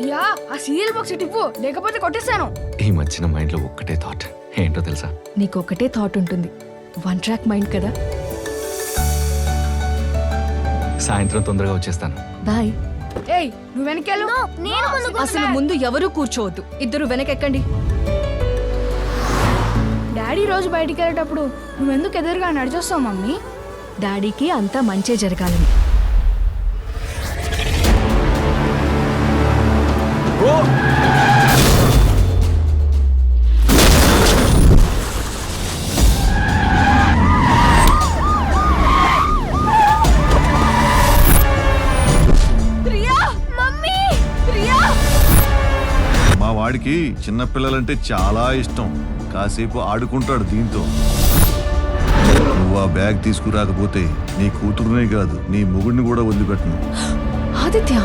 ప్రియా ఆ serial box ఇవ్వు, లేకపోతే కొట్టేస్తాను. ఈ మధ్యన మైండ్ లో ఒక్కటే థాట్, ఏంటో తెలుసా? నీకొక్కటే థాట్ ఉంటుంది, 1 ట్రాక్ మైండ్ కదా. సాయంత్రం తొందరగా వచ్చేస్తాను. బాయ్. ఏయ్ నువ్వు వెనకాల, అసలు ముందు ఎవరు కూర్చోవద్దు, ఇద్దరు వెనకెక్కండి. డాడీ రోజు బయటికి వెళ్ళేటప్పుడు నువ్వెందుకు ఎదురుగా నడిచొస్తావు మమ్మీ? డాడీకి అంతా మంచే జరగాలని. మా వాడికి చిన్నపిల్లలంటే చాలా ఇష్టం. కాసేపు ఆడుకుంటాడు దీంతో. నువ్వు ఆ బ్యాగ్ తీసుకురాకపోతే నీ కూతురునే కాదు నీ మొగుడిని కూడా వదిలిపెట్టను. ఆదిత్య